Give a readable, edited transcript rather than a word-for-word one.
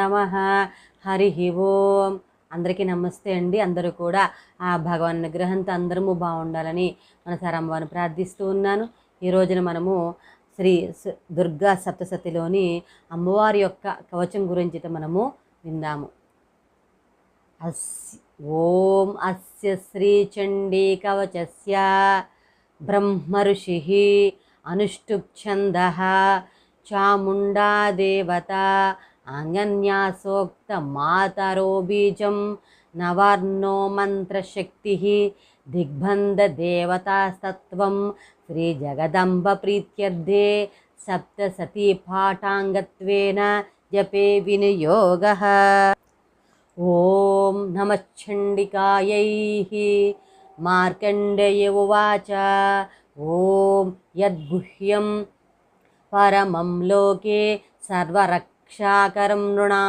నమః. హరి ఓం. అందరికీ నమస్తే అండి. అందరూ కూడా ఆ భగవాన్ అనుగ్రహంతో అందరము బాగుండాలని మనసారా అమ్మవారిని ప్రార్థిస్తూ ఉన్నాను. ఈ రోజున మనము శ్రీ దుర్గా సప్తశతిలోని అమ్మవారి యొక్క కవచం గురించి మనము విందాము. ఓం అస్య శ్రీచండీ కవచస్య బ్రహ్మర్షిః అనుష్టుప్ఛందః చాముండా దేవత అంగన్యాసోక్త మాతరో బీజం నవార్ణో మంత్రశక్తిః దిగ్బంధ దేవతాస్తత్వం శ్రీ జగదంబ ప్రీత్యర్థే సప్తసతీ పాఠాంగత్వేన జపే వినియోగః. ఓం నమశ్చండికాయై. మార్కండేయ ఉవాచ ఓం యద్గుహ్యం పరమం లోకే సర్వరక్షాకరం నృణాం